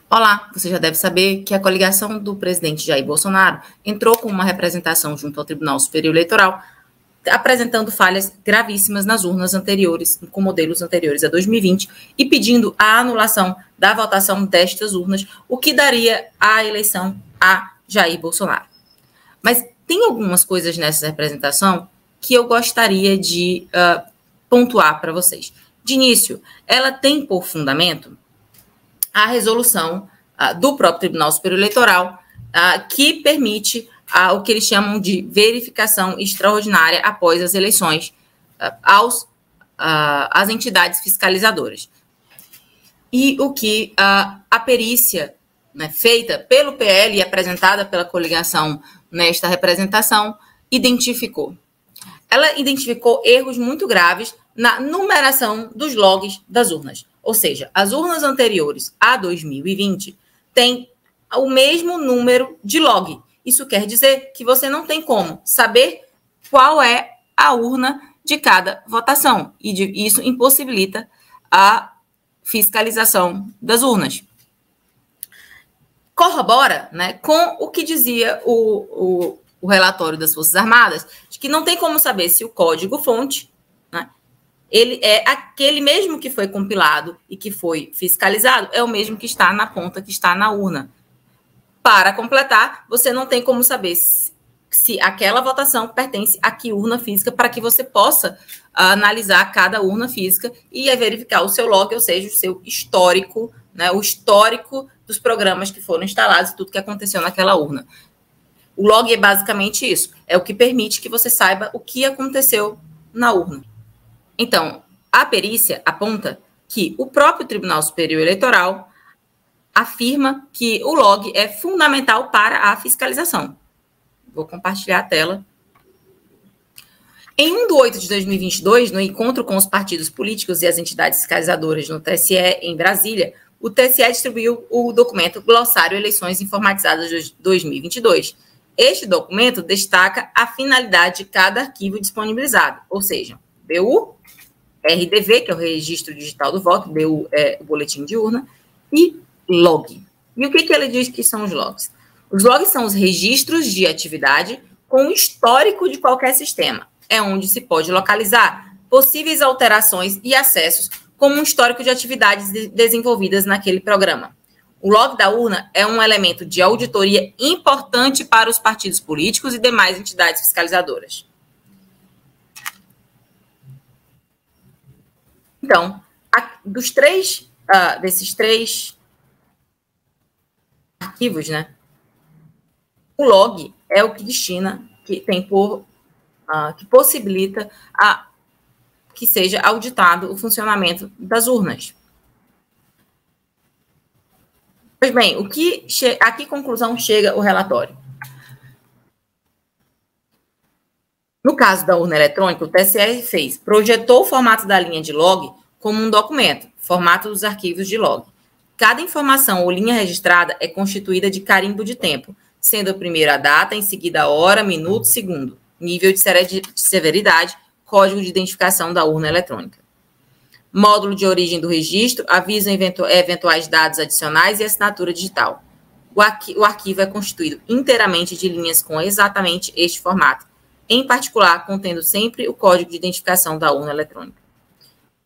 Olá, você já deve saber que a coligação do presidente Jair Bolsonaro entrou com uma representação junto ao Tribunal Superior Eleitoral, apresentando falhas gravíssimas nas urnas anteriores, com modelos anteriores a 2020, e pedindo a anulação da votação destas urnas, o que daria a eleição a Jair Bolsonaro. Mas tem algumas coisas nessa representação que eu gostaria de pontuar para vocês. De início, ela tem por fundamento a resolução do próprio Tribunal Superior Eleitoral, que permite o que eles chamam de verificação extraordinária após as eleições às entidades fiscalizadoras. E o que a perícia, né, feita pelo PL e apresentada pela coligação nesta representação identificou. Ela identificou erros muito graves na numeração dos logs das urnas. Ou seja, as urnas anteriores a 2020 têm o mesmo número de log. Isso quer dizer que você não tem como saber qual é a urna de cada votação. E isso impossibilita a fiscalização das urnas. Corrobora, né, com o que dizia o relatório das Forças Armadas, de que não tem como saber se o código-fonte, né, ele é aquele mesmo que foi compilado e que foi fiscalizado, é o mesmo que está na ponta, que está na urna. Para completar, você não tem como saber se aquela votação pertence a que urna física, para que você possa analisar cada urna física e verificar o seu log, ou seja, o seu histórico, né, o histórico dos programas que foram instalados e tudo que aconteceu naquela urna. O log é basicamente isso, é o que permite que você saiba o que aconteceu na urna. Então, a perícia aponta que o próprio Tribunal Superior Eleitoral afirma que o log é fundamental para a fiscalização. Vou compartilhar a tela. Em 1 de 8 de 2022, no encontro com os partidos políticos e as entidades fiscalizadoras no TSE, em Brasília, o TSE distribuiu o documento Glossário Eleições Informatizadas de 2022. Este documento destaca a finalidade de cada arquivo disponibilizado, ou seja, BU, RDV, que é o Registro Digital do Voto, BU é o Boletim de Urna, e log. E o que ele diz que são os logs? Os logs são os registros de atividade com o histórico de qualquer sistema. É onde se pode localizar possíveis alterações e acessos, como um histórico de atividades desenvolvidas naquele programa. O log da urna é um elemento de auditoria importante para os partidos políticos e demais entidades fiscalizadoras. Então, desses três arquivos, né, o log é o que destina, que possibilita que seja auditado o funcionamento das urnas. Pois bem, a que conclusão chega o relatório? No caso da urna eletrônica, o TSE projetou o formato da linha de log como um documento, formato dos arquivos de log. Cada informação ou linha registrada é constituída de carimbo de tempo, sendo a primeira a data, em seguida a hora, minuto, segundo, nível de severidade, código de identificação da urna eletrônica. Módulo de origem do registro, avisa eventuais dados adicionais e assinatura digital. O arquivo é constituído inteiramente de linhas com exatamente este formato, em particular, contendo sempre o código de identificação da urna eletrônica.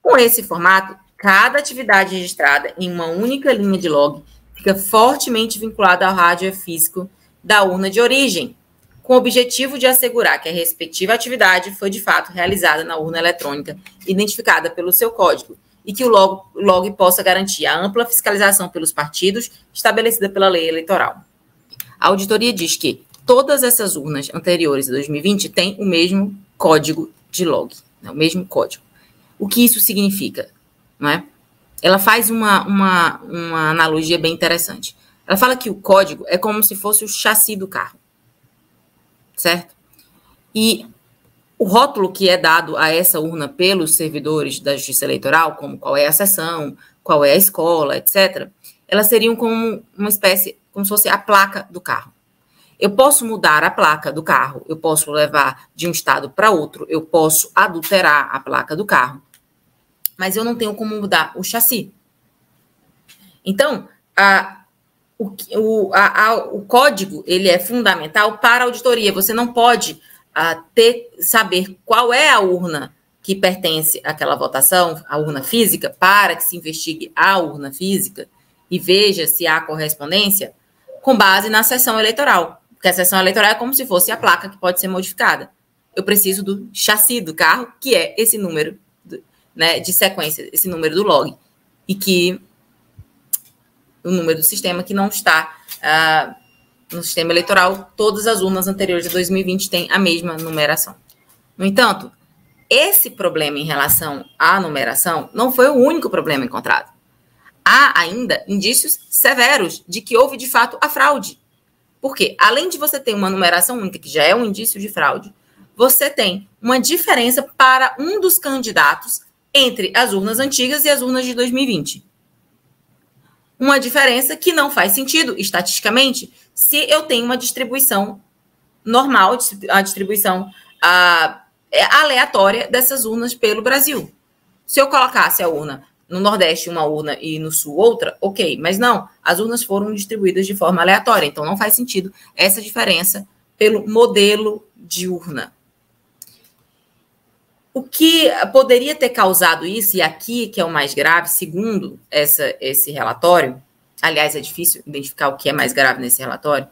Com esse formato, cada atividade registrada em uma única linha de log fica fortemente vinculada ao hardware físico da urna de origem, com o objetivo de assegurar que a respectiva atividade foi de fato realizada na urna eletrônica, identificada pelo seu código, e que o log possa garantir a ampla fiscalização pelos partidos estabelecida pela lei eleitoral. A auditoria diz que todas essas urnas anteriores a 2020 têm o mesmo código de log, né, o mesmo código. O que isso significa? Não é? Ela faz uma analogia bem interessante. Ela fala que o código é como se fosse o chassi do carro, certo? E o rótulo que é dado a essa urna pelos servidores da Justiça Eleitoral, como qual é a seção, qual é a escola, etc., elas seriam como uma espécie, como se fosse a placa do carro. Eu posso mudar a placa do carro, eu posso levar de um estado para outro, eu posso adulterar a placa do carro, mas eu não tenho como mudar o chassi. Então, o código ele é fundamental para a auditoria. Você não pode saber qual é a urna que pertence àquela votação, a urna física, para que se investigue a urna física e veja se há correspondência com base na seção eleitoral. Porque a seção eleitoral é como se fosse a placa que pode ser modificada. Eu preciso do chassi do carro, que é esse número de sequência, esse número do log. E que o número do sistema que não está no sistema eleitoral, todas as urnas anteriores a 2020 têm a mesma numeração. No entanto, esse problema em relação à numeração não foi o único problema encontrado. Há ainda indícios severos de que houve, de fato, a fraude. Porque, além de você ter uma numeração única, que já é um indício de fraude, você tem uma diferença para um dos candidatos entre as urnas antigas e as urnas de 2020. Uma diferença que não faz sentido, estatisticamente, se eu tenho uma distribuição normal, a distribuição aleatória dessas urnas pelo Brasil. Se eu colocasse a urna no Nordeste uma urna e no Sul outra, ok. Mas não, as urnas foram distribuídas de forma aleatória. Então, não faz sentido essa diferença pelo modelo de urna. O que poderia ter causado isso, e aqui que é o mais grave, segundo esse relatório, aliás, é difícil identificar o que é mais grave nesse relatório,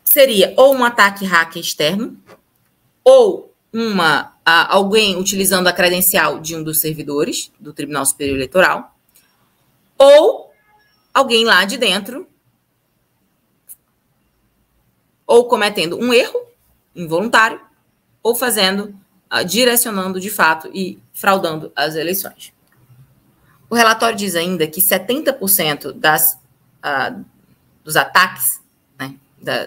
seria ou um ataque hacker externo, ou alguém utilizando a credencial de um dos servidores do Tribunal Superior Eleitoral, ou alguém lá de dentro, ou cometendo um erro involuntário, ou direcionando de fato e fraudando as eleições. O relatório diz ainda que 70% dos ataques,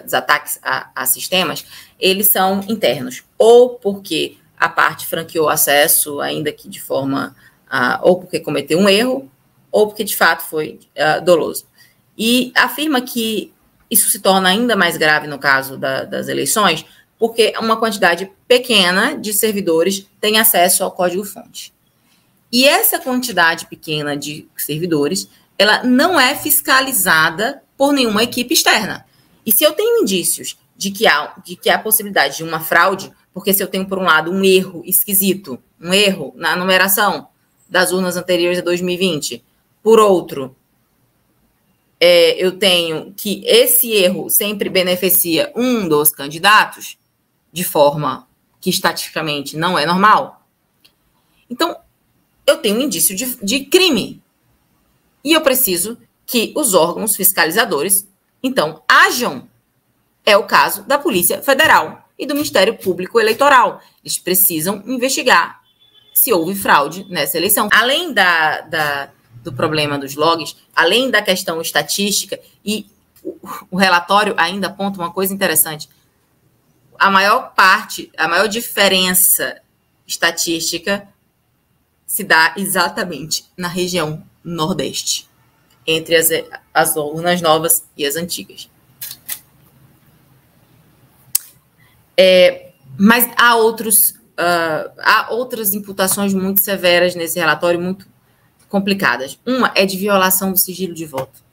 dos ataques a sistemas, eles são internos, ou porque a parte franqueou acesso, ainda que de forma, ou porque cometeu um erro, ou porque de fato foi doloso. E afirma que isso se torna ainda mais grave no caso das eleições, porque uma quantidade pequena de servidores tem acesso ao código-fonte. E essa quantidade pequena de servidores, ela não é fiscalizada por nenhuma equipe externa. E se eu tenho indícios de que há a possibilidade de uma fraude, porque se eu tenho, por um lado, um erro esquisito, um erro na numeração das urnas anteriores a 2020, por outro, eu tenho que esse erro sempre beneficia um dos candidatos, de forma que estatisticamente não é normal. Então, eu tenho um indício de crime. E eu preciso que os órgãos fiscalizadores, então, ajam. É o caso da Polícia Federal e do Ministério Público Eleitoral. Eles precisam investigar se houve fraude nessa eleição. Além do problema dos logs, além da questão estatística, e o relatório ainda aponta uma coisa interessante. A maior diferença estatística se dá exatamente na região Nordeste, entre as urnas novas e as antigas. Mas há outras imputações muito severas nesse relatório, muito complicadas. Uma é de violação do sigilo de voto.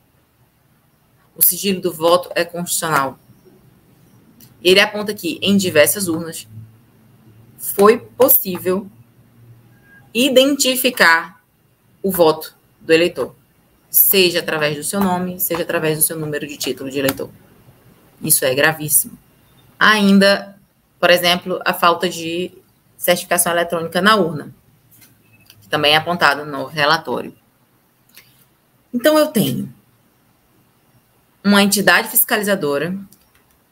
O sigilo do voto é constitucional. Ele aponta que, em diversas urnas, foi possível identificar o voto do eleitor, seja através do seu nome, seja através do seu número de título de eleitor. Isso é gravíssimo. Ainda, por exemplo, a falta de certificação eletrônica na urna, que também é apontado no relatório. Então, eu tenho uma entidade fiscalizadora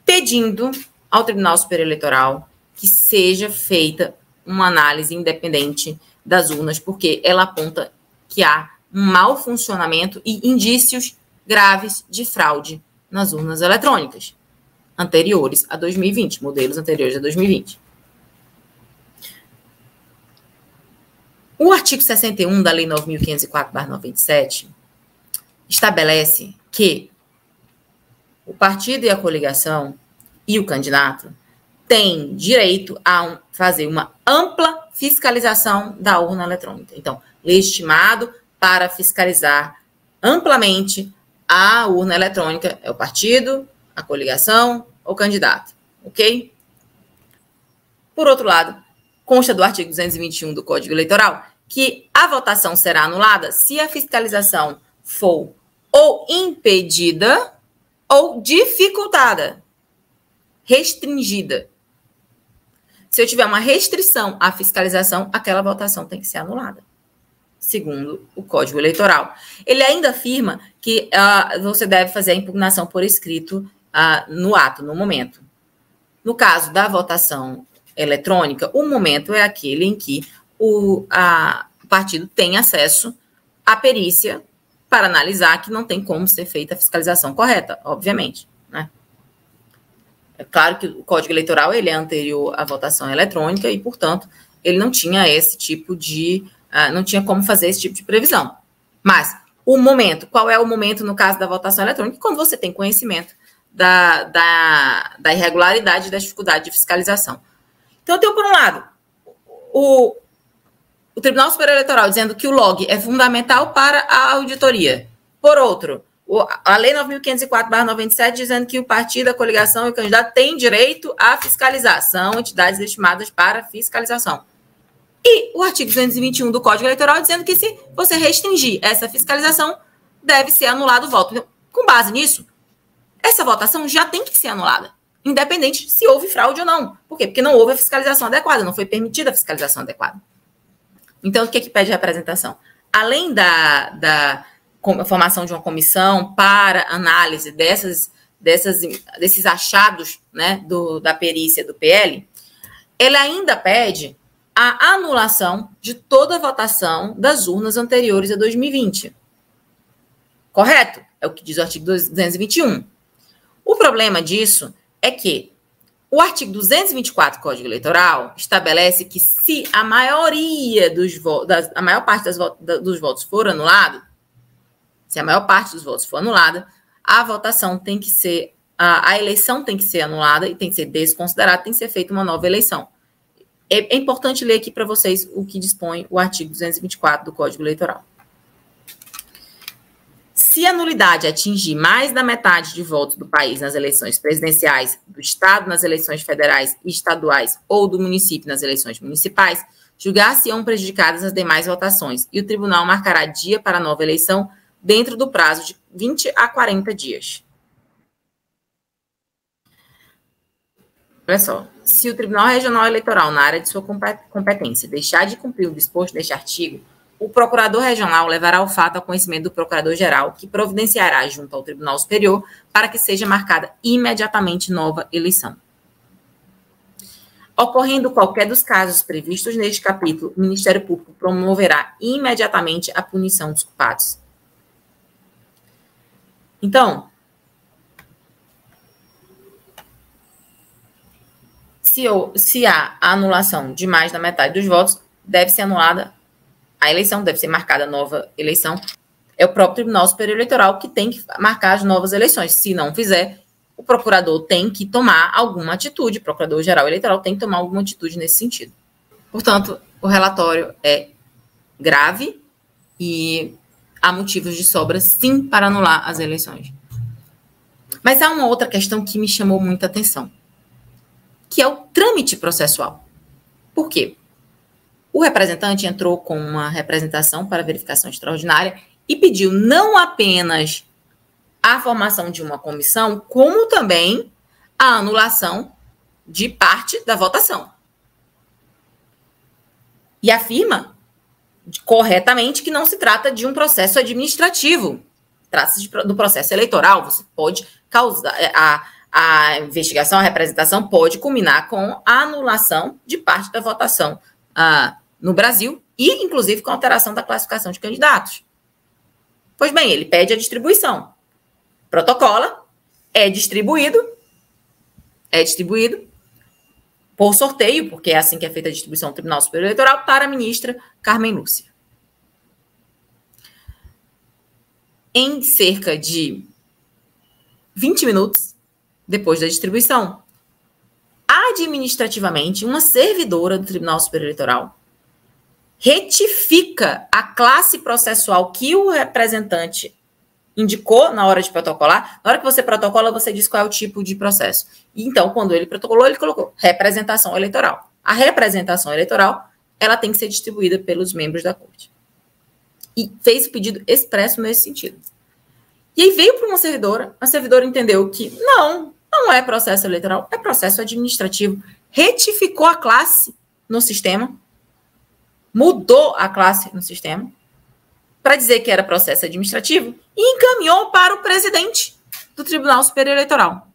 pedindo ao Tribunal Superior Eleitoral que seja feita uma análise independente das urnas, porque ela aponta que há um mau funcionamento e indícios graves de fraude nas urnas eletrônicas anteriores a 2020, modelos anteriores a 2020. O artigo 61 da Lei 9.504/97 estabelece que o partido e a coligação e o candidato têm direito a fazer uma ampla fiscalização da urna eletrônica. Então, legitimado para fiscalizar amplamente A urna eletrônica é o partido, a coligação ou candidato, ok? Por outro lado, consta do artigo 221 do Código Eleitoral que a votação será anulada se a fiscalização for ou impedida ou dificultada, restringida. Se eu tiver uma restrição à fiscalização, aquela votação tem que ser anulada, segundo o Código Eleitoral. Ele ainda afirma que você deve fazer a impugnação por escrito no ato, no momento. No caso da votação eletrônica, o momento é aquele em que o partido tem acesso à perícia para analisar que não tem como ser feita a fiscalização correta, obviamente, né? É claro que o Código Eleitoral ele é anterior à votação eletrônica e, portanto, ele não tinha esse tipo de... não tinha como fazer esse tipo de previsão. Mas o momento, qual é o momento no caso da votação eletrônica? Quando você tem conhecimento da irregularidade e da dificuldade de fiscalização. Então, eu tenho, por um lado, o Tribunal Superior Eleitoral dizendo que o log é fundamental para a auditoria. Por outro, a Lei 9.504/97 dizendo que o partido, a coligação e o candidato têm direito à fiscalização, entidades estimadas para fiscalização. E o artigo 221 do Código Eleitoral dizendo que se você restringir essa fiscalização, deve ser anulado o voto. Então, com base nisso, essa votação já tem que ser anulada, independente se houve fraude ou não. Por quê? Porque não houve a fiscalização adequada, não foi permitida a fiscalização adequada. Então, o que é que pede representação? Além da formação de uma comissão para análise desses achados, né, da perícia do PL, ele ainda pede a anulação de toda a votação das urnas anteriores a 2020. Correto? É o que diz o artigo 221. O problema disso é que o artigo 224 do Código Eleitoral estabelece que se a maioria a maior parte dos votos for anulado, se a maior parte dos votos for anulada, a votação tem que ser, a eleição tem que ser anulada e tem que ser desconsiderada, tem que ser feita uma nova eleição. É importante ler aqui para vocês o que dispõe o artigo 224 do Código Eleitoral. Se a nulidade atingir mais da metade de votos do país nas eleições presidenciais, do Estado nas eleições federais e estaduais ou do município nas eleições municipais, julgar-se-ão prejudicadas as demais votações e o tribunal marcará dia para a nova eleição dentro do prazo de 20 a 40 dias. Olha só, se o Tribunal Regional Eleitoral, na área de sua competência, deixar de cumprir o disposto deste artigo, o procurador regional levará o fato ao conhecimento do procurador-geral, que providenciará junto ao Tribunal Superior para que seja marcada imediatamente nova eleição. Ocorrendo qualquer dos casos previstos neste capítulo, o Ministério Público promoverá imediatamente a punição dos culpados. Então, se há a anulação de mais da metade dos votos, deve ser anulada a eleição, deve ser marcada nova eleição. É o próprio Tribunal Superior Eleitoral que tem que marcar as novas eleições. Se não fizer, o procurador tem que tomar alguma atitude, o Procurador-Geral Eleitoral tem que tomar alguma atitude nesse sentido. Portanto, o relatório é grave e há motivos de sobra, sim, para anular as eleições. Mas há uma outra questão que me chamou muita atenção, que é o trâmite processual. Por quê? O representante entrou com uma representação para verificação extraordinária e pediu não apenas a formação de uma comissão, como também a anulação de parte da votação. E afirma corretamente que não se trata de um processo administrativo, trata-se do processo eleitoral. Você pode causar a investigação, a representação pode culminar com a anulação de parte da votação no Brasil e, inclusive, com a alteração da classificação de candidatos. Pois bem, ele pede a distribuição. Protocola, é distribuído por sorteio, porque é assim que é feita a distribuição do Tribunal Superior Eleitoral, para a ministra Carmen Lúcia. Em cerca de 20 minutos depois da distribuição, administrativamente, uma servidora do Tribunal Superior Eleitoral retifica a classe processual que o representante indicou na hora de protocolar. Na hora que você protocola, você diz qual é o tipo de processo. E então, quando ele protocolou, ele colocou representação eleitoral. A representação eleitoral, ela tem que ser distribuída pelos membros da corte. E fez o pedido expresso nesse sentido. E aí veio para uma servidora, a servidora entendeu que não é processo eleitoral, é processo administrativo. Retificou a classe no sistema, mudou a classe no sistema, para dizer que era processo administrativo, e encaminhou para o presidente do Tribunal Superior Eleitoral.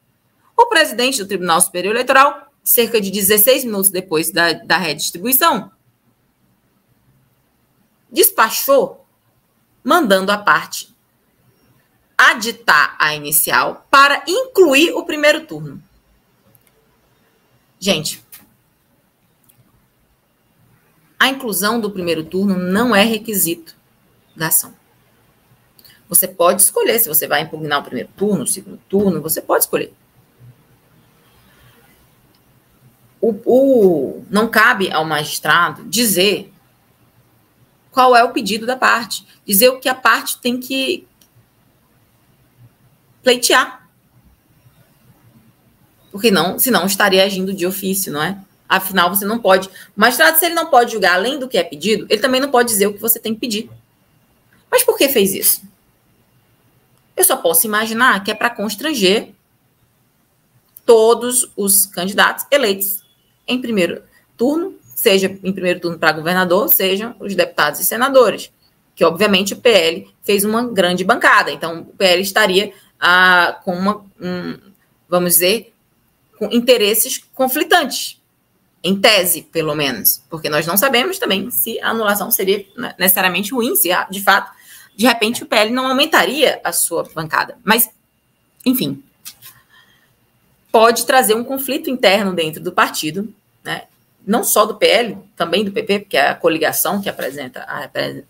O presidente do Tribunal Superior Eleitoral, cerca de 16 minutos depois da redistribuição, despachou, mandando a parte aditar a inicial para incluir o primeiro turno. Gente, a inclusão do primeiro turno não é requisito da ação. Você pode escolher se você vai impugnar o primeiro turno, o segundo turno, você pode escolher. Não cabe ao magistrado dizer qual é o pedido da parte, dizer o que a parte tem que pleitear. Porque senão estaria agindo de ofício, não é? Afinal, você não pode... O magistrado, se ele não pode julgar além do que é pedido, ele também não pode dizer o que você tem que pedir. Mas por que fez isso? Eu só posso imaginar que é para constranger todos os candidatos eleitos em primeiro turno, seja em primeiro turno para governador, sejam os deputados e senadores, que obviamente o PL fez uma grande bancada, então o PL estaria com vamos dizer, com interesses conflitantes, em tese, pelo menos, porque nós não sabemos também se a anulação seria necessariamente ruim, se de fato, de repente o PL não aumentaria a sua bancada, mas, enfim, pode trazer um conflito interno dentro do partido, né? Não só do PL, também do PP, porque é a coligação que apresenta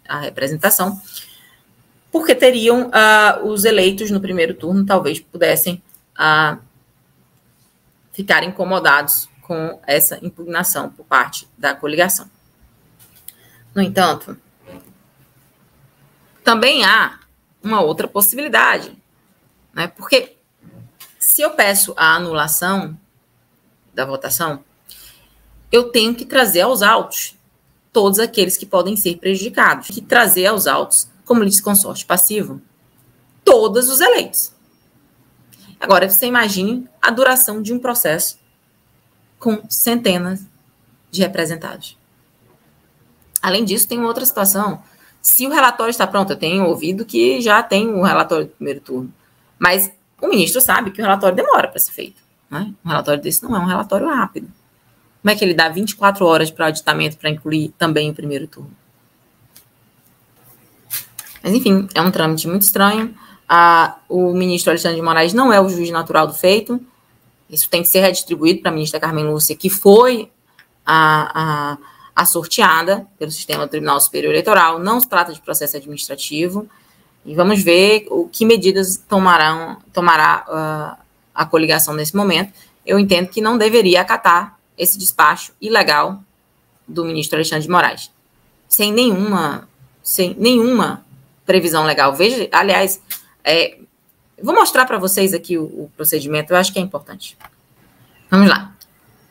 a representação, porque teriam os eleitos no primeiro turno, talvez pudessem ficar incomodados com essa impugnação por parte da coligação. No entanto, também há uma outra possibilidade, né? Porque se eu peço a anulação da votação, eu tenho que trazer aos autos todos aqueles que podem ser prejudicados, que trazer aos autos, como litisconsorte passivo, todos os eleitos. Agora, você imagine a duração de um processo com centenas de representados. Além disso, tem uma outra situação. Se o relatório está pronto, eu tenho ouvido que já tem o relatório do primeiro turno, mas o ministro sabe que o relatório demora para ser feito, né? Um relatório desse não é um relatório rápido. Como é que ele dá 24 horas para o auditamento para incluir também o primeiro turno? Mas, enfim, é um trâmite muito estranho. O ministro Alexandre de Moraes não é o juiz natural do feito. Isso tem que ser redistribuído para a ministra Carmen Lúcia, que foi a sorteada pelo sistema do Tribunal Superior Eleitoral. Não se trata de processo administrativo. E vamos ver que medidas tomará a coligação nesse momento. Eu entendo que não deveria acatar esse despacho ilegal do ministro Alexandre de Moraes, sem nenhuma previsão legal. Veja, aliás, vou mostrar para vocês aqui o procedimento, eu acho que é importante. Vamos lá.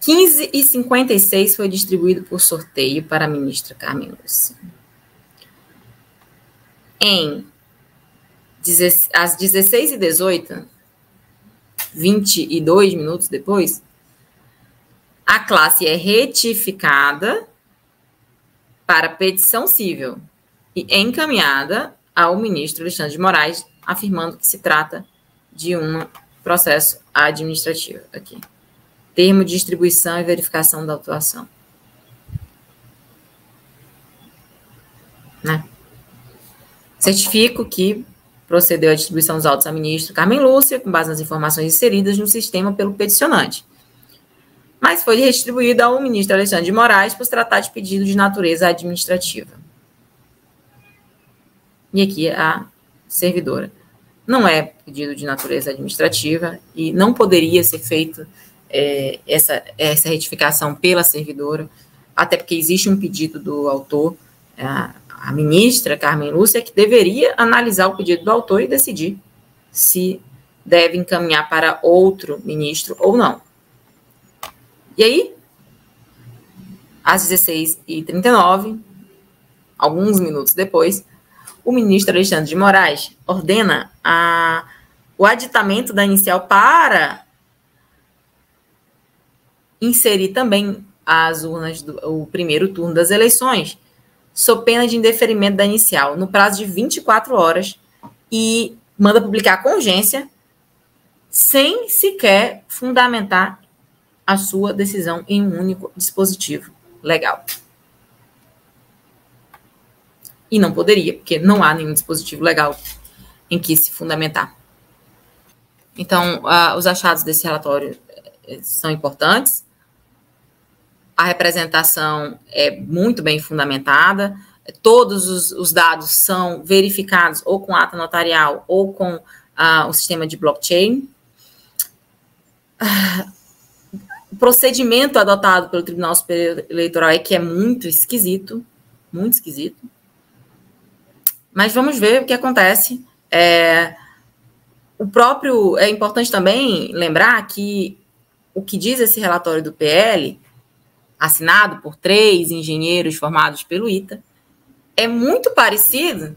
15h56 foi distribuído por sorteio para a ministra Carmen Lúcia. Às 16h18, 22 minutos depois, a classe é retificada para petição cível e encaminhada ao ministro Alexandre de Moraes, afirmando que se trata de um processo administrativo. Aqui. Termo de distribuição e verificação da autuação. Né? Certifico que procedeu à distribuição dos autos à ministra Carmen Lúcia, com base nas informações inseridas no sistema pelo peticionante. Mas foi redistribuído ao ministro Alexandre de Moraes por se tratar de pedido de natureza administrativa. E aqui a servidora. Não é pedido de natureza administrativa e não poderia ser feito essa retificação pela servidora, até porque existe um pedido do autor, a ministra Carmen Lúcia que deveria analisar o pedido do autor e decidir se deve encaminhar para outro ministro ou não. E aí, às 16h39, alguns minutos depois, o ministro Alexandre de Moraes ordena o aditamento da inicial para inserir também as urnas do primeiro turno das eleições, sob pena de indeferimento da inicial, no prazo de 24 horas, e manda publicar com urgência, sem sequer fundamentar a sua decisão em um único dispositivo legal. E não poderia, porque não há nenhum dispositivo legal em que se fundamentar. Então, os achados desse relatório são importantes. A representação é muito bem fundamentada. Todos os dados são verificados ou com ata notarial ou com o sistema de blockchain. O procedimento adotado pelo Tribunal Superior Eleitoral é que é muito esquisito, muito esquisito. Mas vamos ver o que acontece. É importante também lembrar que o que diz esse relatório do PL, assinado por 3 engenheiros formados pelo ITA, é muito parecido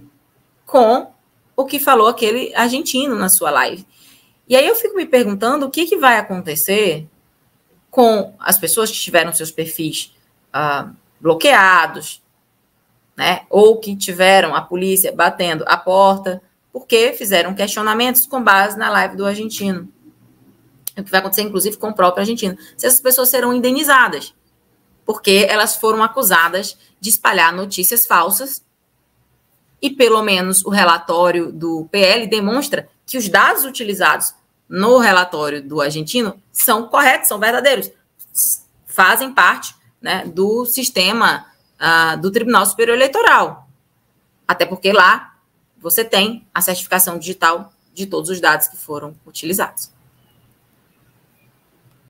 com o que falou aquele argentino na sua live. E aí eu fico me perguntando o que vai acontecer com as pessoas que tiveram seus perfis bloqueados, né, ou que tiveram a polícia batendo a porta porque fizeram questionamentos com base na live do argentino. O que vai acontecer, inclusive, com o próprio argentino. Se essas pessoas serão indenizadas, porque elas foram acusadas de espalhar notícias falsas e, pelo menos, o relatório do PL demonstra que os dados utilizados no relatório do argentino são corretos, são verdadeiros, fazem parte, né, do sistema do Tribunal Superior Eleitoral. Até porque lá você tem a certificação digital de todos os dados que foram utilizados.